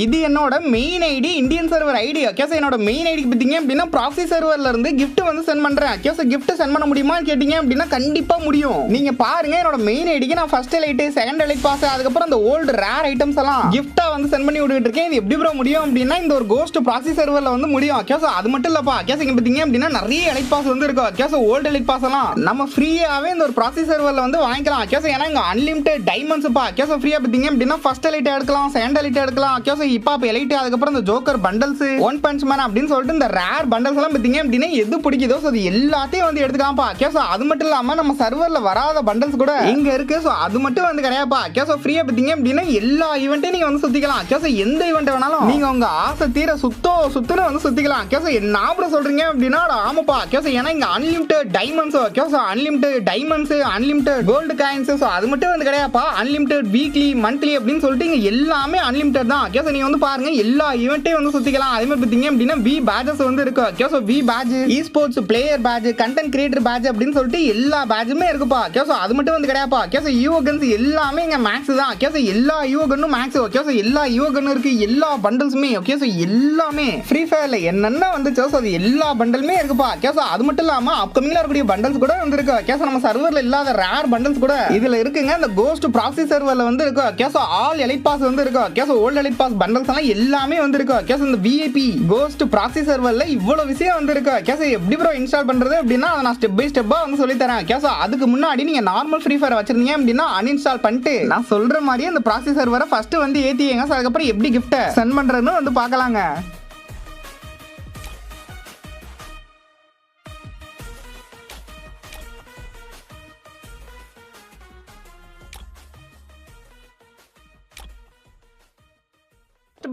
இது என்னோட main ID Indian server ID. Okay sir என்னோட மெயின் ஐடிக்கு பார்த்தீங்க அப்படின்னா ப்ராக்ஸி சர்வர்ல இருந்து கிஃப்ட் வந்து சென்ட் பண்றேன். ஓகே சார் கிஃப்ட் சென்ட் பண்ண முடியுமான்னு கேட்டீங்க அப்படின்னா கண்டிப்பா முடியும். நீங்க பாருங்க என்னோட மெயின் ஐடிக்கு நான் first elite second elite pass அதுக்கப்புறம் அந்த ஓல்டு ரேர் ஐட்டம்ஸ் எல்லாம் கிஃப்டா வந்து சென்ட் பண்ணி விட்டுட்டு இருக்கேன். இது எப்படி ப்ரோ முடியும் அப்படின்னா இந்த ஒரு கோஸ்ட் ப்ராக்ஸி சர்வர்ல வந்து முடியும். ஓகே சார் அது மட்டும் இல்லப்பா. ஓகே சார் இங்க பார்த்தீங்க அப்படின்னா நிறைய எலைட் பாஸ் வந்து இருக்கும். Okay sir old elite pass எல்லாம் நம்ம ஃப்ரீயாவே இந்த ஒரு ப்ராக்ஸி சர்வர்ல வந்து வாங்கிக்கலாம். ஓகே சார் ஏன்னா இங்க அன்லிமிட்டட் டைமண்ட்ஸ் பா. ஓகே சார் ஃப்ரீயா பார்த்தீங்க அப்படின்னா ஃபர்ஸ்ட் எலைட் எடுக்கலாம் செகண்ட் எலைட் எடுக்கலாம். ஓகே சார் இப்போ எலைட் அதுக்கப்புறம் இந்த joker bundles one punch man அப்படின்னு சொல்லிட்டு இந்த ரேர் பண்டல்ஸ் எல்லாம் பார்த்தீங்க அப்படின்னா எது பிடிக்குதோ அது எல்லாத்தையும் வந்து எடுத்துக்கலாம்ப்பா. ஓகே சார் அது மட்டும் இல்லாம நம்ம சர்வர்ல வராத பண்டல்ஸ் கூட இங்க இருக்கு. ஸோ அது மட்டும் வந்து கிடையாதுப்பா. ஓகே சார் ஃப்ரீயா பார்த்தீங்க அப்படின்னா எல்லா ஈவெண்ட்டையும் நீங்க வந்து சுத்திக்கலாம். ஓகே சார் எந்த ஈவெண்ட் வேணாலும் நீங்க உங்க ஆசை தீர சுத்துன்னு வந்து சுத்திக்கலாம். ஓகே சார் என்ன ஆப்ரோ சொல்றீங்க அப்படின்னா ஆமாப்பா. ஓகே சார் ஏன்னா இங்க unlimited diamonds. Okay sir unlimited diamonds unlimited gold coins. So அது மட்டும் வந்து கிடையாதுப்பா. அன்லிமிட்டட் வீக்லி மந்த்லி அப்படின்னு சொல்லிட்டு இங்க எல்லாமே அன்லிமிட்டட் தான். ஓகே சார் நீங்க வந்து பாருங்க எல்லா ஈவெண்ட்டையும் வந்து சுத்திக்கலாம். அதே மாதிரி பார்த்தீங்க அப்படின்னா வி பேஜஸ் வந்து இருக்கு. Okay so V badge esports player badge content creator badge அப்படின்னு சொல்லிட்டு எல்லா பேஜுமே இருக்குப்பா. ஓகே ஸோ அது மட்டும் வந்து கிடையாதுப்பா. ஓகே ஸோ யூகன்ஸ் எல்லாமே இங்க மேக்ஸ் தான். ஓகே ஸோ எல்லா யூகனும் மேக்ஸ். ஓகே ஸோ எல்லா யூகனும் இருக்கு எல்லா பண்டல்ஸுமே. ஓகே ஸோ எல்லாமே ஃப்ரீ ஃபயர்ல என்னென்ன வந்துச்சோ ஸோ அது எல்லா பண்டலுமே இருக்குப்பா. ஓகே ஸோ அது மட்டும் இல்லாம அப்கமிங்ல இருக்கக்கூடிய பண்டல்ஸ் கூட வந்து இருக்கு. ஓகே ஸோ நம்ம சர்வர்ல இல்லாத ரேர் பண்டல்ஸ் கூட இதுல இருக்குங்க. இந்த கோஸ்ட் ப்ராக்ஸி சர்வர்ல வந்து இருக்கு. Okay so all elite pass வந்து இருக்கு. Okay so old elite pass bundles எல்லாம் எல்லாமே வந்து இருக்கு. ஓகே ஸோ இந்த விஐபி கோஸ்ட் ப்ராக்ஸி சர்வர்ல இவ்வளவு விஷயம் வந்து இருக்கு. ஓகே ஸோ எப்படி ப்ரோ இன்ஸ்டால் பண்றது அப்படின்னா அதை நான் ஸ்டெப் பை ஸ்டெப்பா வந்து சொல்லி தரேன். ஓகே ஸோ அதுக்கு முன்னாடி நீங்க நார்மல் ஃப்ரீ ஃபயர் வச்சிருந்தீங்க அப்படின்னா அன்இன்ஸ்டால் பண்ணிட்டு நான் சொல்ற மாதிரி அந்த ப்ராக்ஸி சர்வரை ஃபர்ஸ்ட் வந்து ஏத்திங்க. அதுக்கப்புறம் எப்படி கிஃப்ட் சென்ட் பண்றதுன்னு வந்து பார்க்கலாங்க.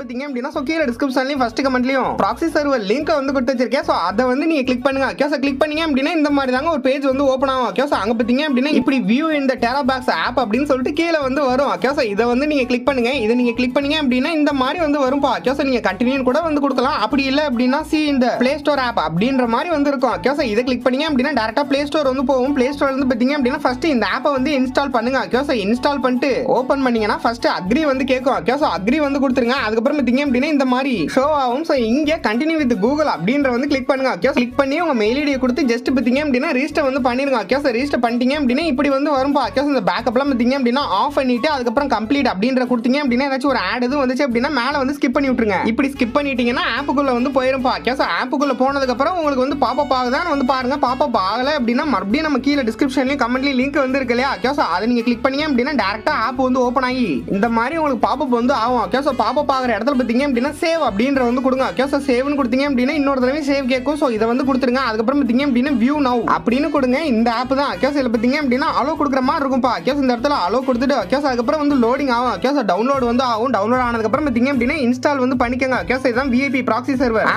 பார்த்தீங்க அப்படின்னா ஸோ கீழே டிஸ்கிரிப்ஷன்லையும் ஃபர்ஸ்ட் கமெண்ட்லையும் ப்ராக்ஸி சர்வர் லிங்க் வந்து கொடுத்து வச்சிருக்கேன். ஸோ அதை வந்து நீங்க கிளிக் பண்ணுங்க. ஓகே ஸோ கிளிக் பண்ணீங்க அப்படின்னா இந்த மாதிரி தாங்க ஒரு பேஜ் வந்து ஓப்பன் ஆகும். ஓகே ஸோ அங்கே பார்த்தீங்க அப்படின்னா இப்படி வியூ இந்த டெராபாக்ஸ் ஆப் அப்படின்னு சொல்லிட்டு கீழே வந்து வரும். ஓகே ஸோ இதை வந்து நீங்க கிளிக் பண்ணுங்க. இதை நீங்க கிளிக் பண்ணீங்க அப்படின்னா இந்த மாதிரி வந்து வரும்பா. ஓகே ஸோ நீங்க கண்டினியூ கூட வந்து கொடுக்கலாம். அப்படி இல்லை அப்படின்னா சி இந்த பிளே ஸ்டோர் ஆப் அப்படின்ற மாதிரி வந்து இருக்கும். ஓகே ஸோ இதை கிளிக் பண்ணீங்க அப்படின்னா டேரக்டா பிளே ஸ்டோர் வந்து போகும். பிளே ஸ்டோர் வந்து பார்த்தீங்க அப்படின்னா ஃபர்ஸ்ட் இந்த ஆப்பை வந்து இன்ஸ்டால் பண்ணுங்க. ஓகே ஸோ இன்ஸ்டால் பண்ணிட்டு ஓப்பன் பண்ணீங்கன்னா ஃபர்ஸ்ட் அக்ரி வந்து கேட்கும். ஓகே ஸோ அக்ரி வந்து கொடுத்துருங்க. அதுக்கப்புறம் பார்த்தீங்க அப்படின்னா இந்த மாதிரி ஷோ ஆகும். சோ இங்க கண்டினியூ வித் கூகுள் அப்படின்ற வந்து கிளிக் பண்ணுங்க. ஓகே கிளிக் பண்ணி உங்க மெயில் ஐடியை கொடுத்து ஜஸ்ட் பாத்தீங்க அப்படின்னா ரெஜிஸ்டர் வந்து பண்ணிருங்க. ஓகே சார் ரெஜிஸ்டர் பண்ணிட்டீங்க அப்படின்னா இப்படி வந்து வரும். ஓகே இந்த பேக்கப்லாம் பாத்தீங்க அப்படின்னா ஆஃப் பண்ணிட்டு அதுக்கப்புறம் கம்ப்ளீட் அப்படின்ற கொடுத்தீங்க அப்படின்னா ஏதாச்சும் ஒரு ஆட் எதுவும் வந்துச்சு அப்படின்னா மேல வந்து ஸ்கிப் பண்ணி விட்டுருங்க. இப்படி ஸ்கிப் பண்ணிட்டீங்கன்னா ஆப்புக்குள்ள வந்து போயிரும். ஓகே சார் ஆப்புக்குள்ள போனதுக்கு அப்புறம் உங்களுக்கு வந்து பாப்பப் ஆகுதான்னு வந்து பாருங்க. பாப்பப் ஆகல அப்படின்னா மறுபடியும் நம்ம கீழே டிஸ்கிரிப்ஷன்லயும் கமெண்ட்லயும் லிங்க் வந்து இருக்கு இல்லையா. ஓகே சார் அதை நீங்க கிளிக் பண்ணீங்க அப்படின்னா டேரக்டா ஆப் வந்து ஓப்பன் ஆகி இந்த மாதிரி உங்களுக்கு பாப்பப் வந்து ஆகும். ஓகே சார் பாப்பப் ஆகிற இடத்துல பாத்தீங்க அப்படின்னா சேவ் அப்படின்ற வந்து கொடுங்க. ஓகே சார் சேவ்னு கொடுத்தீங்க அப்படின்னா இன்னொரு தடவை சேவ் கேட்கும். சோ இதை வந்து கொடுத்துருங்க. அதுக்கப்புறம் பாத்தீங்க அப்படின்னா வியூ நவ் அப்படின்னு கொடுங்க. இந்த ஆப் தான். ஓகே சார் பாத்தீங்க அப்படின்னா அலோ கொடுக்குற மாதிரி இருக்கும்பா. ஓகே இந்த இடத்துல அலோ கொடுத்துட்டு ஓகே சார் அதுக்கப்புறம் வந்து லோடிங் ஆகும். ஓகே சார் டவுன்லோட் வந்து ஆகும். டவுன்லோட் ஆனதுக்கு அப்புறம் பாத்தீங்க அப்படின்னா இன்ஸ்டால் வந்து பண்ணிக்கங்க. ஓகே சார் இதான் விஐபி ப்ராக்ஸி சர்வர்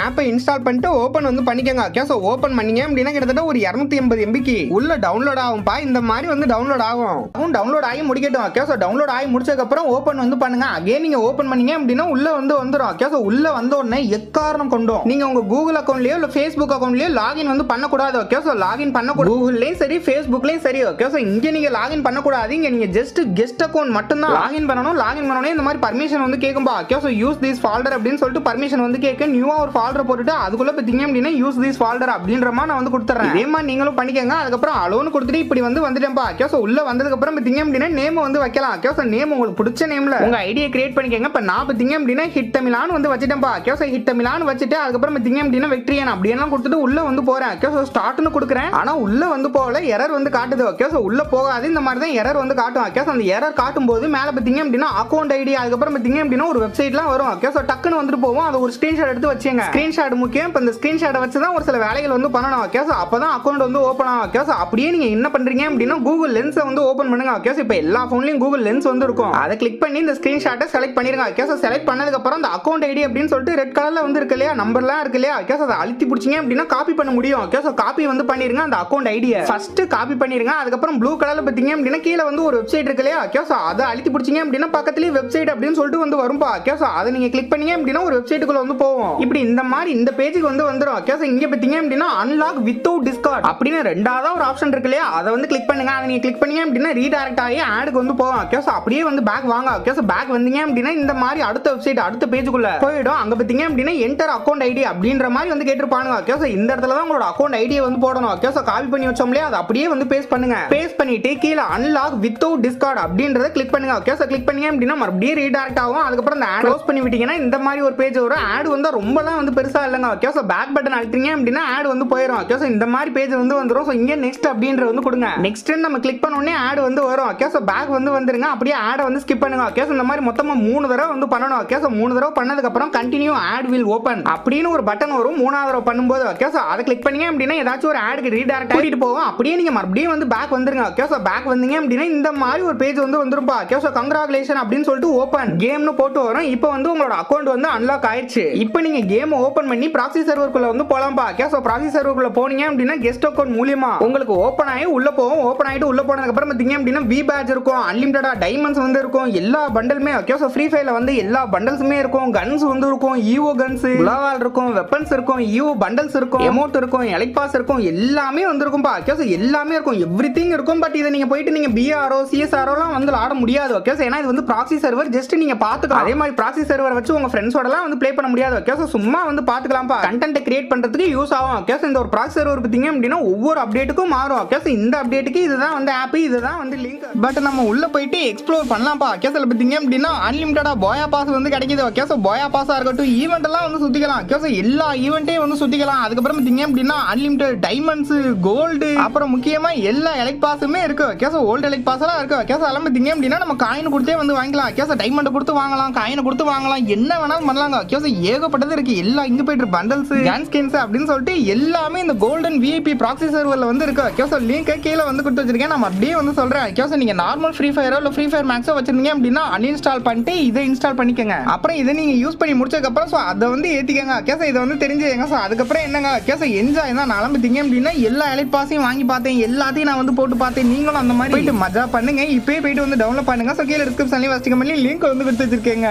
ஆப்பை இன்ஸ்டால் பண்ணிட்டு ஓபன் வந்து பண்ணிக்கங்க. ஓகே சார் ஓபன் பண்ணீங்க அப்படின்னா கிட்டத்தட்ட ஒரு 280 MB உள்ள டவுன்லோட் ஆகும்பா. இந்த மாதிரி வந்து டவுன்லோட் ஆகும். டவுன்லோட் ஆகி முடிக்கட்டும். ஓகே சார் டவுன்லோட் ஆகி முடிச்சதுக்கு அப்புறம் ஓபன் வந்து பண்ணுங்க. அகைன் நீங்க ஓபன் பண்ணீங்க அப்படின்னா உள்ள வந்து வந்துரும். ஓகே சார் உள்ள வந்த உடனே எக்காரணம் கொண்டோம் நீங்க உங்க கூகுள் அக்கவுண்ட்லயோ இல்ல Facebook அக்கவுண்ட்லயோ லாகின் வந்து பண்ணக்கூடாது. ஓகே சோ லாகின் பண்ணக்கூடாது. கூகுள்லயும் சரி Facebookலயும் சரி. ஓகே சோ இங்க நீங்க லாகின் பண்ணக்கூடாது. இங்க நீங்க ஜஸ்ட் கெஸ்ட் அக்கவுண்ட் மட்டும் தான் லாகின் பண்ணணும். லாகின் பண்ணனே இந்த மாதிரி பர்மிஷன் வந்து கேக்கும்பா. Okay so use this folder அப்படினு சொல்லிட்டு பர்மிஷன் வந்து கேக்க நியூவா ஒரு ஃபால்டர் போட்டுட்டு அதுக்குள்ள பாத்தீங்க அப்படினா யூஸ் திஸ் ஃபால்டர் அப்படின்ற மாதிரி நான் வந்து கொடுத்துறேன். இதே மாதிரி நீங்களும் பண்ணிக்கங்க. அதுக்கு அப்புறம் அலோன்னு கொடுத்துட்டு இப்படி வந்து வந்துட்டேன்பா. ஓகே சோ உள்ள வந்ததுக்கு அப்புறம் பாத்தீங்க அப்படினா நேம் வந்து வைக்கலாம். ஓகே சோ நேம் உங்களுக்கு பிடிச்ச நேம்ல உங்க ஐடியை கிரியேட் பண்ணிக்கங்க. இப்ப நான் பாத்தீங்க அப்படினா ஹிட் தமிழான்னு வந்து வச்சிட்டேன்பா. ஓகே சோ ஹிட் தமிழான்னு வச்சிட்டு அதுக்கப்புறம் பாத்தீங்க அப்படினா வெக்ட்ரியன் அப்படியெல்லாம் கொடுத்துட்டு உள்ள வந்து போறேன். ஓகே சோ ஸ்டார்ட்னு கொடுக்குறேன். ஆனா உள்ள வந்து போகல எரர் வந்து காட்டுது. ஓகே சோ உள்ள போகாது. இந்த மாதிரி தான் எரர் வந்து காட்டும். ஓகே சோ அந்த எரர் காட்டும் போது மேல பாத்தீங்க அப்படினா அக்கவுண்ட் ஐடி அதுக்கப்புறம் பாத்தீங்க அப்படினா ஒரு வெப்சைட்லாம் வரும். ஓகே சோ டக்குன்னு வந்துட்டு போவோம். அது ஒரு ஸ்கிரீன்ஷாட் எடுத்து வச்சுங்க. ஸ்கிரீன்ஷாட் முக்கியம். இப்ப இந்த ஸ்கிரீன்ஷாட்டை வச்சு தான் ஒரு சில வேலைகள் வந்து பண்ணணும். ஓகே சோ அப்பதான் அக்கவுண்ட் வந்து ஓபன் ஆகும். ஓகே சோ அப்படியே நீங்க என்ன பண்றீங்க அப்படினா கூகுள் லென்ஸை வந்து ஓபன் பண்ணுங்க. ஓகே சோ இப்போ எல்லா போன்லயும் கூகுள் லென்ஸ் வந்து இருக்கும். அதை கிளிக் பண்ணி இந்த ஸ்கிரீன்ஷாட்டை செலக்ட் பண்ணிருங்க. ஓகே சோ செலக்ட் பண்ணதுக்கு அப்புறம் அந்த அக்கவுண்ட் ஐடி அப்படின்னு சொல்லிட்டு ரெட் கலர்ல வந்து இருக்கு இல்லையா நம்பர்லாம் இருக்கு இல்லையா. ஓகே சோ அதை அழுத்தி பிடிச்சீங்க அப்படினா காப்பி பண்ண முடியும். ஓகே சோ காப்பி வந்து பண்ணிருங்க. அந்த அக்கவுண்ட் ஐடியை ஃபர்ஸ்ட் காப்பி பண்ணிருங்க. அதுக்கப்புறம் ப்ளூ கலர்ல பாத்தீங்க அப்படினா கீழ வந்து ஒரு வெப்சைட் இருக்கு இல்லையா. ஓகே சோ அதை அழுத்தி பிடிச்சீங்க அப்படினா பக்கத்துலயே வெப்சைட் அப்படின்னு சொல்லிட்டு வந்து வரும்பா. ஓகே சோ அதை நீங்க கிளிக் பண்ணீங்க அப்படினா ஒரு வெப்சைட்டுக்குள்ள வந்து போவோம். இப்படி இந்த மாதிரி இந்த பேஜுக்கு வந்து வந்துரும். ஓகே சோ இங்க பாத்தீங்க அப்படினா அன்லாக் வித்அவுட் டிஸ்கார்ட் அப்படின்னு ரெண்டாவது ஒரு ஆப்ஷன் இருக்கு இல்லையா. அதை வந்து கிளிக் பண்ணுங்க. அதை நீங்க கிளிக் பண்ணீங்க அப்படினா ரீடைரக்ட் ஆகி ஆடுக்கு வந்து போவோம். ஓகே சோ அப்படியே வந்து பேக் வாங்க. ஓகே சோ பேக் வந்தீங்க அப்படினா இந்த மாதிரி அடுத்த வெப்சைட் அடுத்த பேஜுக்குள்ள போயிடும். அங்க பாத்தீங்க அப்படின்னா என்டர் அக்கௌண்ட் ஐடி அப்படின்ற மாதிரி வந்து கேட்டிருப்பானுங்க. ஓகே சோ இந்த இடத்துல தான் உங்களோட அக்கௌண்ட் ஐடியை வந்து போடணும். ஓகே சோ காப்பி பண்ணி வச்சோம்லையே அதை அப்படியே வந்து பேஸ்ட் பண்ணுங்க. பேஸ்ட் பண்ணிட்டு கீழே அன்லாக் வித்தவுட் டிஸ்கார்ட் அப்படின்றத கிளிக் பண்ணுங்க. ஓகே சோ கிளிக் பண்ணீங்க அப்படின்னா மறுபடியும் ரீடைரக்ட் ஆகும். அதுக்கப்புறம் இந்த ஆட் க்ளோஸ் பண்ணி விட்டீங்கன்னா இந்த மாதிரி ஒரு பேஜ் வரும். ஆட் வந்து ரொம்பலாம் வந்து பெருசா இல்லைங்க. ஓகே சோ பேக் பட்டன் அழுத்திங்க அப்படின்னா ஆட் வந்து போயிடும். ஓகே சோ இந்த மாதிரி பேஜ் வந்து வந்துரும். சோ இங்க நெக்ஸ்ட் அப்படின்றது வந்து கொடுங்க. நெக்ஸ்ட் நம்ம கிளிக் பண்ண உடனே ஆட் வந்து வரும். ஓகே சோ பேக் வந்து வந்துருங்க. அப்படியே ஆட் வந்து ஸ்கிப் பண்ணுங்க. ஓகே சோ இந்த மாதிரி மொத்தமா 3 தடவை வந்து பண்ணணும். ஓகே சோ 3 தடவை பண்ணதுக்கு அப்புறம் கண்டினியூ ஆட் வில் ஓபன் அப்படின்னு ஒரு பட்டன் வரும். 3வது தடவை பண்ணும்போது ஓகே சோ அதை கிளிக் பண்ணீங்க அப்படின்னா ஏதாச்சும் ஒரு ஆட்க்கு ரீடைரக்ட் ஆகிட்டு போகும். அப்படியே நீங்க மறுபடியும் வந்து பேக் வந்துருங்க. ஓகே சோ பேக் வந்தீங்க அப்படின்னா இந்த மாதிரி ஒரு பேஜ் வந்து வந்துருப்பா. ஓகே சோ கங்க்ராச்சுலேஷன் அப்படின்னு சொல்லிட்டு ஓபன் கேம்னு போட்டு வரும். இப்போ வந்து உங்களோட அக்கௌண்ட் வந்து அன்லாக் ஆயிடுச்சு. இப்போ நீங்க கேம் ஓபன் பண்ணி ப்ராக்ஸி சர்வருக்குள்ள வந்து போலாம்பா. ஓகே சோ ப்ராக்ஸி சர்வருக்குள்ள போனீங்க அப்படின்னா கெஸ்ட் அக்கௌண்ட் மூலமா உங்களுக்கு ஓபன் ஆகி உள்ள போகும். ஓபன் ஆயிட்டு உள்ள போனதுக்கு அப்புறம் பாத்தீங்க அப்படின்னா வி பேட்ச் இருக்கும், அன்லிமிட்டடா டைமண்ட்ஸ் வந்து இருக்கும், எல்லா பண்டலுமே. ஓகே சோ ஃப்ரீ ஃபயர்ல வந்து எல்லா பண்டல்ஸுமே இருக்கும். கன்ஸ் வந்து இருக்கும், ஈவோ கன்ஸ், குளோவால் இருக்கும், வெப்பன்ஸ் இருக்கும், ஈவோ பண்டல்ஸ் இருக்கும், எமோட் இருக்கும், எலைட் பாஸ் இருக்கும், எல்லாமே வந்திருக்கும்பா. ஓகே சோ எல்லாமே இருக்கும், எவ்ரிதிங் இருக்கும். பட் இதை நீங்க போயிட்டு நீங்க பிஆர்ஓ சிஎஸ்ஆர்ஓலாம் வந்து ஆட முடியாது. ஓகே சோ ஏன்னா இது வந்து ப்ராக்ஸி சர்வர், ஜஸ்ட் நீங்க பாத்துக்கலாம். அதே மாதிரி ப்ராக்ஸி சர்வர் வச்சு உங்க ஃப்ரெண்ட்ஸோடலாம் வந்து ப்ளே பண்ண முடியாது. ஓகே சோ சும்மா வந்து பாத்துக்கலாம்ப்பா. கண்டென்ட் கிரியேட் பண்றதுக்கு யூஸ் ஆகும். ஓகே சோ இந்த ஒரு ப்ராக்ஸி சர்வர் பாத்தீங்க அப்படின்னா ஒவ்வொரு அப்டேட்டுக்கும் மாறும். ஓகே சோ இந்த அப்டேட்டுக்கு இதுதான் வந்து ஆப், இதுதான் வந்து லிங்க். பட் நம்ம உள்ள போயிட்டு எக்ஸ்ப்ளோர் பண்ணலாம்ப்பா. ஓகே சோ பாத்தீங்க அப்படின்னா அன்லிமிட்டடா போயா பாஸ் வந்து கிடைக்குது. ஓகே சோ போயா பாஸா இருக்கட்டும், ஈவென்ட் எல்லாம் வந்து சுத்திக்கலாம். ஓகே சோ எல்லா ஈவென்ட்டையும் வந்து சுத்திக்கலாம். அதுக்கப்புறம் பாத்தீங்க அப்படின்னா அன்லிமிட்டட் டைமண்ட்ஸ், கோல்டு, அப்புறம் முக்கியமா எல்லா எலக்ட் பாஸுமே இருக்கு. Okay so old elite pass எல்லாம் இருக்கு. ஓகே சோ அதெல்லாம் பாத்தீங்க அப்படின்னா நம்ம காயின் கொடுத்தே வந்து வாங்கிக்கலாம். ஓகே சோ டைமண்ட் கொடுத்து வாங்கலாம், காயினை கொடுத்து வாங்கலாம், என்ன வேணாலும் பண்ணலாங்க. ஓகே சோ ஏகப்பட்டது இருக்கு. எல்லா இங்க போயிட்டு பண்டல்ஸ், கன் ஸ்கின்ஸ் அப்படின்னு சொல்லிட்டு எல்லாமே இந்த கோல்டன் விஐபி ப்ராக்ஸி சர்வர்ல வந்து இருக்கு. ஓகே சோ லிங்க் கீழே வந்து கொடுத்து வச்சிருக்கேன். நான் அப்படியே வந்து சொல்றேன். ஓகே சோ நீங்க நார்மல் ஃப்ரீ ஃபயரோ இல்ல ஃப்ரீ ஃபயர் மேக்ஸோ வச்சிருந்தீங்க அப்படின்னா அன்இன்ஸ்டால் பண்ணிட்டு இதை இன்ஸ்டால் பண்ணிக்கங்க. அப்புறம் இதை நீங்க யூஸ் பண்ணி முடிச்சதுக்கு அப்புறம் சோ அதை வந்து ஏத்திக்கங்க. ஓகே சோ இதை வந்து தெரிஞ்சுங்க. சோ அதுக்கப்புறம் என்னங்க ஓகே சோ என்ஜாய் தான். நான் பாத்தீங்க அப்படின்னா எல்லா எலைட் பாஸையும் வாங்கி பார்த்தேன், எல்லாத்தையும் நான் வந்து போட்டு பார்த்தேன். நீங்களும் அந்த மாதிரி போயிட்டு மஜா பண்ணுங்க. இப்பயே போயிட்டு வந்து டவுன்லோட் பண்ணுங்க. சோ கீழே டிஸ்கிரிப்ஷன்லயும் ஃபர்ஸ்ட் கமெண்ட்லயும் லிங்க் வந்து கொடுத்து வச்சிருக்கேங்க.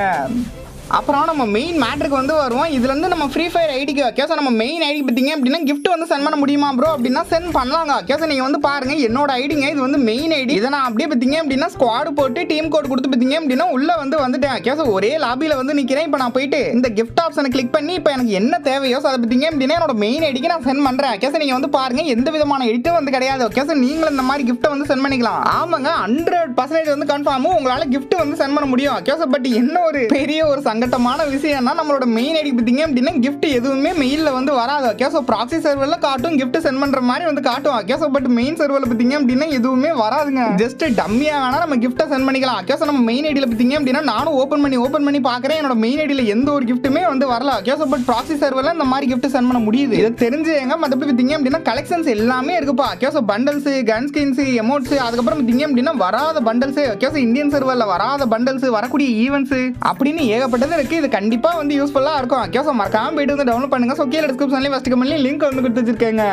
அப்புறம் நம்ம மெயின் மேட்ருக்கு வந்து வருவோம். இதுல இருந்து நம்ம ஃப்ரீ ஃபயர் ஐடிக்கு ஓகே சோ நம்ம மெயின் ஐடி பாத்தீங்க அப்படின்னா கிஃப்ட் வந்து சென்ட் பண்ண முடியுமா ப்ரோ அப்படின்னா சென்ட் பண்ணலாங்க. ஓகே சோ நீங்க வந்து பாருங்க என்னோட ஐடிங்க, இது வந்து மெயின் ஐடி. இதை நான் அப்படியே பாத்தீங்க அப்படின்னா ஸ்குவாட் போட்டு டீம் கோட் கொடுத்து பாத்தீங்க அப்படின்னா உள்ள வந்து வந்துட்டேன். ஓகே சோ ஒரே லாபியில வந்து நிக்கிறேன். இப்போ நான் போயிட்டு இந்த கிஃப்ட் ஆப்ஷனை கிளிக் பண்ணி இப்போ எனக்கு என்ன தேவையோ அதை பாத்தீங்க அப்படின்னா என்னோட மெயின் ஐடிக்கு நான் சென்ட் பண்றேன். ஓகே சோ நீங்க வந்து பாருங்க எந்த விதமான எடிட்டும் வந்து கிடையாது. ஓகே சோ நீங்களும் இந்த மாதிரி கிஃப்ட் வந்து சென்ட் பண்ணிக்கலாம். ஆமாங்க 100% வந்து கன்ஃபார்ம் உங்களால கிஃப்ட் வந்து சென்ட் பண்ண முடியும். ஓகே சோ பட் என்ன ஒரு பெரிய ஒரு சங்கட்டமான விஷயம், நம்மளோட மெயின் ஐடி பாத்தீங்க அப்படின்னா gift எதுவுமே மெயில்ல வந்து வராது. ஓகே சோ ப்ராக்ஸி சர்வர்ல காட்டும் gift சென்ட் பண்ற மாதிரி வந்து காட்டும். ஓகே சோ பட் மெயின் சர்வர்ல பாத்தீங்க அப்படின்னா எதுவுமே வராதுங்க. ஜஸ்ட் டம்மியா வேணா நம்ம gift சென்ட் பண்ணிக்கலாம். ஓகே சோ நம்ம மெயின் ஐடில பாத்தீங்க அப்படின்னா நானும் ஓபன் பண்ணி பார்க்கறேன். என்னோட மெயின் ஐடில எந்த ஒரு giftமே வந்து வரல. ஓகே சோ பட் ப்ராக்ஸி சர்வர்ல இந்த மாதிரி gift சென்ட் பண்ண முடியுது. இத தெரிஞ்சுங்க. மத்தபடி பாத்தீங்க அப்படின்னா கலெக்ஷன்ஸ் எல்லாமே இருக்குப்பா. Okay so bundles, gun skins, emotes, அதுக்கப்புறம் பாத்தீங்க அப்படின்னா வராத பண்டல்ஸ், ஓகே சோ இந்தியன் சர்வர்ல வராத பண்டல்ஸ், வரக்கூடிய ஈவென்ட்ஸ் அப்படின்னு ஏகப்பட்டது இருக்கு. இது கண்டிப்பா வந்து யூஸ்ஃபுல்லா இருக்கும். ஓகே சோ மறக்காம போயிட்டு வந்து டவுன்லோட் பண்ணுங்க. சோ கீழே டிஸ்கிரிப்ஷன்லயும் ஃபர்ஸ்ட் கமெண்ட்லயும் லிங்க் வந்து கொடுத்து வச்சிருக்கேங்க.